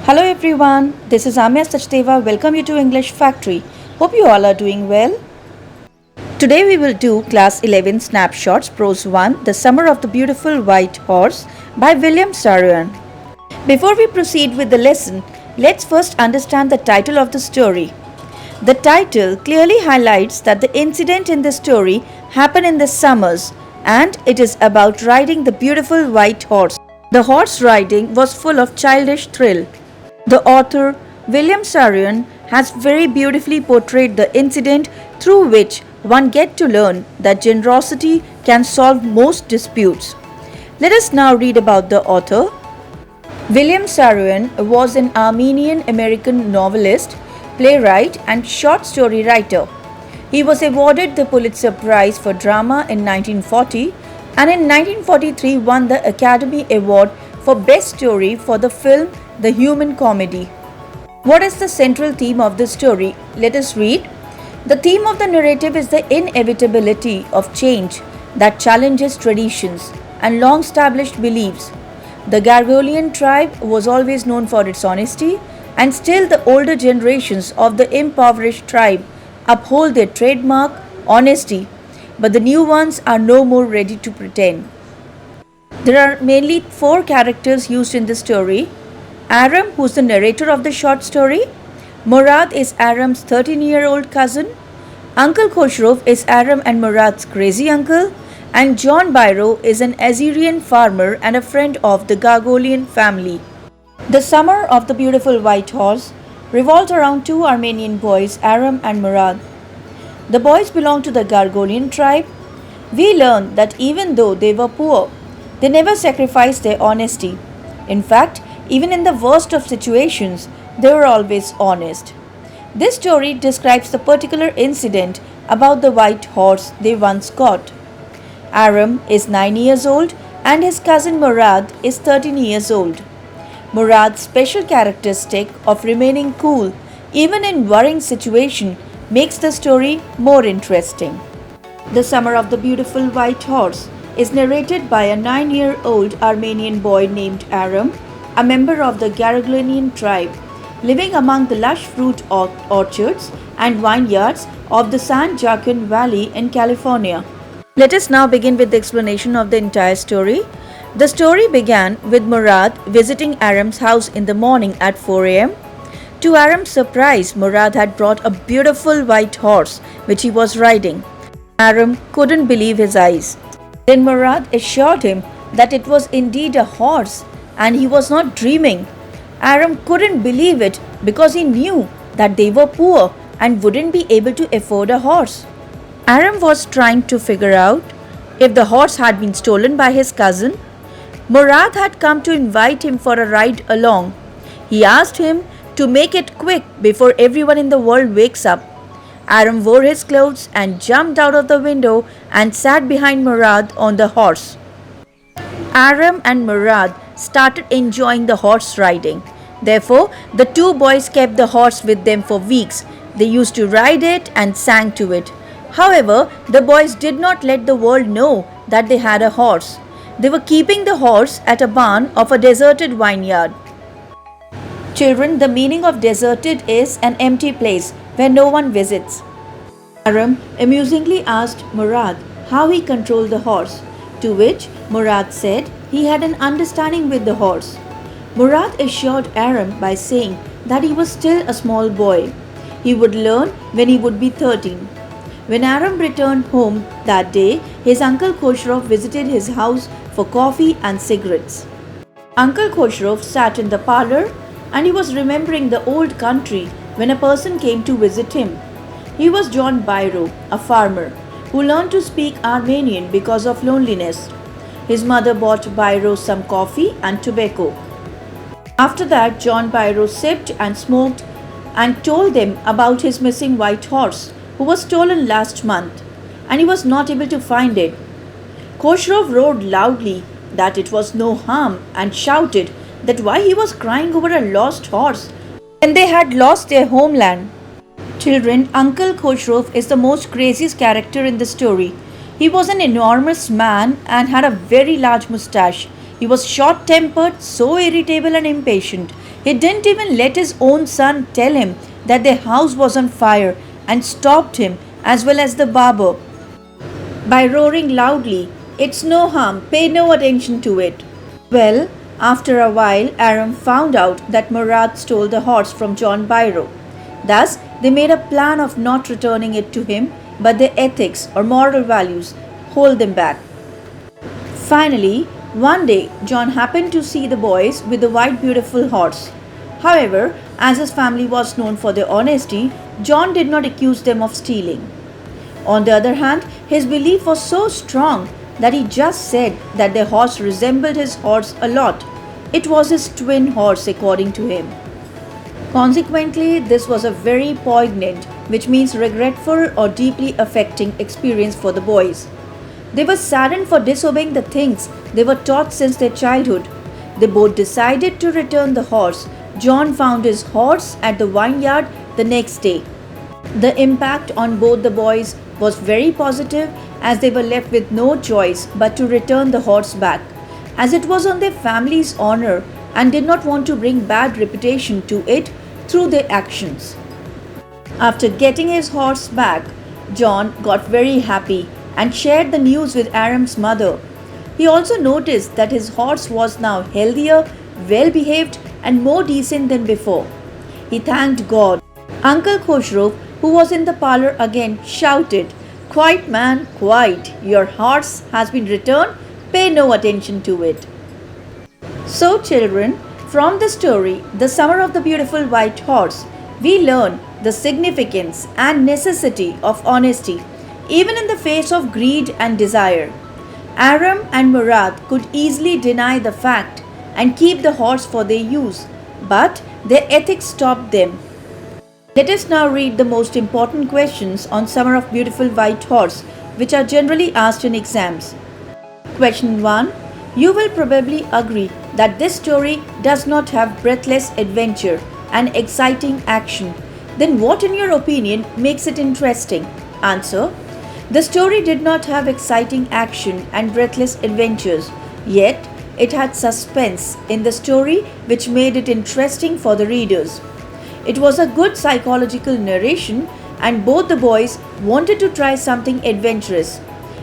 Hello everyone, this is Amya Sachdeva. Welcome you to English Factory. Hope you all are doing well. Today we will do Class 11 Snapshots Prose 1 The Summer of the Beautiful White Horse by William Saroyan. Before we proceed with the lesson, let's first understand the title of the story. The title clearly highlights that the incident in the story happened in the summers and it is about riding the beautiful white horse. The horse riding was full of childish thrill. The author, William Saroyan, has very beautifully portrayed the incident through which one gets to learn that generosity can solve most disputes. Let us now read about the author. William Saroyan was an Armenian-American novelist, playwright and short story writer. He was awarded the Pulitzer Prize for Drama in 1940 and in 1943 won the Academy Award for Best Story for the film The Human Comedy. What is the central theme of the story? Let us read. The theme of the narrative is the inevitability of change that challenges traditions and long-established beliefs. The Gargolian tribe was always known for its honesty, and still the older generations of the impoverished tribe uphold their trademark honesty, but the new ones are no more ready to pretend. There are mainly four characters used in the story. Aram, who's the narrator of the short story. Murad is Aram's 13-year-old cousin. Uncle Khosrow is Aram and Murad's crazy uncle. And John Byro is an Assyrian farmer and a friend of the Gargolian family. The Summer of the Beautiful White Horse revolves around two Armenian boys, Aram and Murad. The boys belong to the Gargolian tribe. We learn that even though they were poor, they never sacrificed their honesty. In fact, even in the worst of situations, they were always honest. This story describes the particular incident about the white horse they once got. Aram is 9 years old and his cousin Murad is 13 years old. Murad's special characteristic of remaining cool even in worrying situation makes the story more interesting. The Summer of the Beautiful White Horse is narrated by a 9-year-old Armenian boy named Aram, a member of the Gargolian tribe, living among the lush fruit orchards and vineyards of the San Joaquin Valley in California. Let us now begin with the explanation of the entire story. The story began with Murad visiting Aram's house in the morning at 4 a.m. To Aram's surprise, Murad had brought a beautiful white horse which he was riding. Aram couldn't believe his eyes. Then Murad assured him that it was indeed a horse and he was not dreaming. Aram couldn't believe it because he knew that they were poor and wouldn't be able to afford a horse. Aram was trying to figure out if the horse had been stolen by his cousin. Murad had come to invite him for a ride along. He asked him to make it quick before everyone in the world wakes up. Aram wore his clothes and jumped out of the window and sat behind Murad on the horse. Aram and Murad started enjoying the horse riding. Therefore, the two boys kept the horse with them for weeks. They used to ride it and sang to it. However, the boys did not let the world know that they had a horse. They were keeping the horse at a barn of a deserted vineyard. Children, the meaning of deserted is an empty place where no one visits. Aram amusingly asked Murad how he controlled the horse, to which Murad said he had an understanding with the horse. Murad assured Aram by saying that he was still a small boy. He would learn when he would be 13. When Aram returned home that day, his uncle Khosrow visited his house for coffee and cigarettes. Uncle Khosrow sat in the parlor and he was remembering the old country when a person came to visit him. He was John Byro, a farmer, who learned to speak Armenian because of loneliness. His mother bought Byro some coffee and tobacco. After that, John Byro sipped and smoked and told them about his missing white horse, who was stolen last month, and he was not able to find it. Khosrow roared loudly that it was no harm and shouted that why he was crying over a lost horse when they had lost their homeland. Children, Uncle Khosrow is the most craziest character in the story. He was an enormous man and had a very large moustache. He was short tempered, so irritable and impatient. He didn't even let his own son tell him that their house was on fire and stopped him, as well as the barber, by roaring loudly, "It's no harm, pay no attention to it." Well, after a while, Aram found out that Murad stole the horse from John Byro. Thus, they made a plan of not returning it to him, but their ethics or moral values hold them back. Finally, one day, John happened to see the boys with the white beautiful horse. However, as his family was known for their honesty, John did not accuse them of stealing. On the other hand, his belief was so strong that he just said that their horse resembled his horse a lot. It was his twin horse, according to him. Consequently, this was a very poignant, which means regretful or deeply affecting experience for the boys. They were saddened for disobeying the things they were taught since their childhood. They both decided to return the horse. John found his horse at the vineyard the next day. The impact on both the boys was very positive, as they were left with no choice but to return the horse back, as it was on their family's honor and did not want to bring bad reputation to it through their actions. After getting his horse back, John got very happy and shared the news with Aram's mother. He also noticed that his horse was now healthier, well behaved, and more decent than before. He thanked God. Uncle Khosrow, who was in the parlor again, shouted, "Quiet, man, quiet. Your horse has been returned. Pay no attention to it." So, children, from the story, The Summer of the Beautiful White Horse, we learn the significance and necessity of honesty, even in the face of greed and desire. Aram and Murad could easily deny the fact and keep the horse for their use, but their ethics stopped them. Let us now read the most important questions on Summer of Beautiful White Horse, which are generally asked in exams. Question 1. You will probably agree that this story does not have breathless adventure and exciting action. Then what, in your opinion, makes it interesting? Answer. The story did not have exciting action and breathless adventures, yet it had suspense in the story which made it interesting for the readers. It was a good psychological narration, and both the boys wanted to try something adventurous.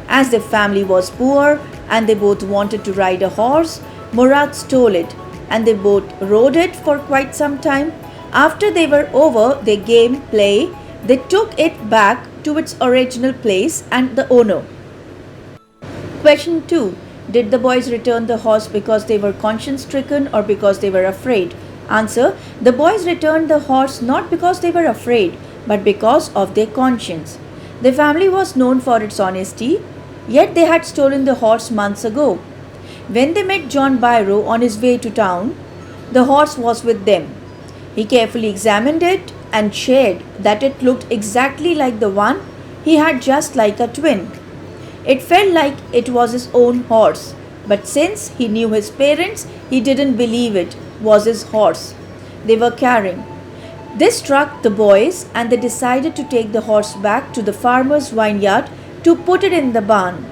As their family was poor and they both wanted to ride a horse, Murad stole it and they both rode it for quite some time. After they were over their game play, they took it back to its original place and the owner. Question 2. Did the boys return the horse because they were conscience stricken or because they were afraid? Answer. The boys returned the horse not because they were afraid, but because of their conscience. The family was known for its honesty, yet they had stolen the horse months ago. When they met John Byro on his way to town, the horse was with them. He carefully examined it and shared that it looked exactly like the one he had, just like a twin. It felt like it was his own horse, but since he knew his parents, he didn't believe it was his horse they were carrying. This struck the boys and they decided to take the horse back to the farmer's vineyard to put it in the barn.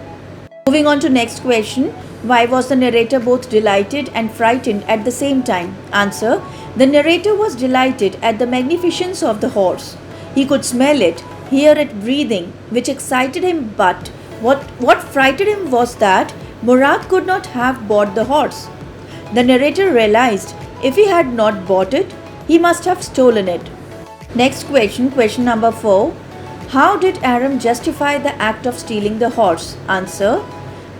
Moving on to next question. Why was the narrator both delighted and frightened at the same time? Answer. The narrator was delighted at the magnificence of the horse. He could smell it, hear it breathing, which excited him, but what frightened him was that Murad could not have bought the horse. The narrator realized if he had not bought it, he must have stolen it. Next question, question number 4. How did Aram justify the act of stealing the horse? Answer.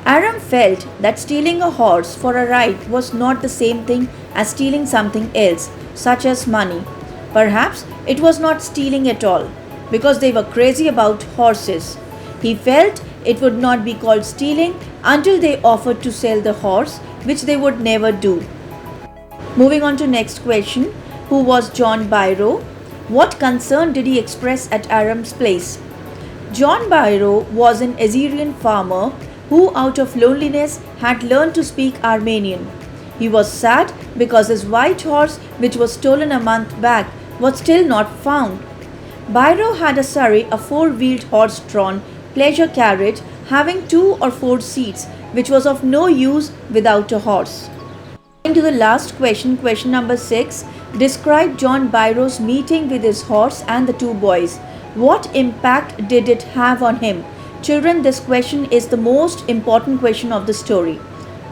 Aram felt that stealing a horse for a ride was not the same thing as stealing something else, such as money. Perhaps it was not stealing at all, because they were crazy about horses. He felt it would not be called stealing until they offered to sell the horse, which they would never do. Moving on to next question. Who was John Byro? What concern did he express at Aram's place? John Byro was an Assyrian farmer who, out of loneliness, had learned to speak Armenian. He was sad because his white horse, which was stolen a month back, was still not found. Byro had a surrey, a four-wheeled horse-drawn pleasure carriage having 2 or 4 seats, which was of no use without a horse. Going to the last question, question number 6. Describe John Byro's meeting with his horse and the two boys. What impact did it have on him? Children, this question is the most important question of the story.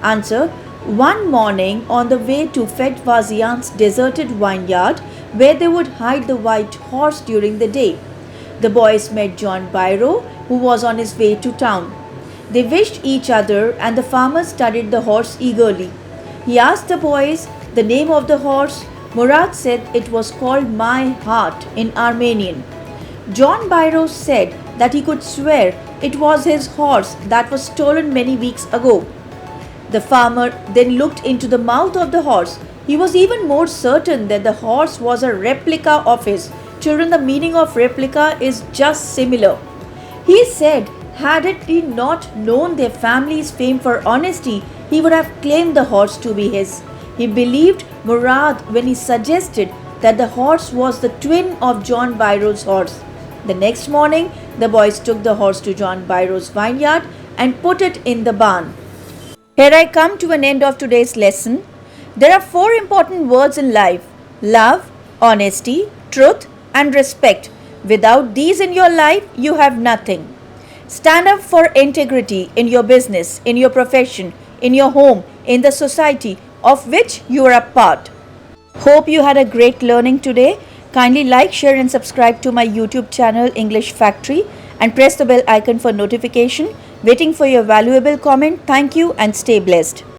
Answer. One morning, on the way to Fedvazian's deserted vineyard, where they would hide the white horse during the day, the boys met John Byro, who was on his way to town. They wished each other, and the farmer studied the horse eagerly. He asked the boys the name of the horse. Murad said it was called My Heart in Armenian. John Byro said that he could swear it was his horse that was stolen many weeks ago. The farmer then looked into the mouth of the horse. He was even more certain that the horse was a replica of his. Children, the meaning of replica is just similar. He said, had it been not known their family's fame for honesty, he would have claimed the horse to be his. He believed Murad when he suggested that the horse was the twin of John Byro's horse. The next morning, the boys took the horse to John Byro's vineyard and put it in the barn. Here I come to an end of today's lesson. There are 4 important words in life: love, honesty, truth, and respect. Without these in your life, you have nothing. Stand up for integrity in your business, in your profession, in your home, in the society of which you are a part. Hope you had a great learning today. Kindly like, share and subscribe to my YouTube channel English Factory and press the bell icon for notification. Waiting for your valuable comment. Thank you and stay blessed.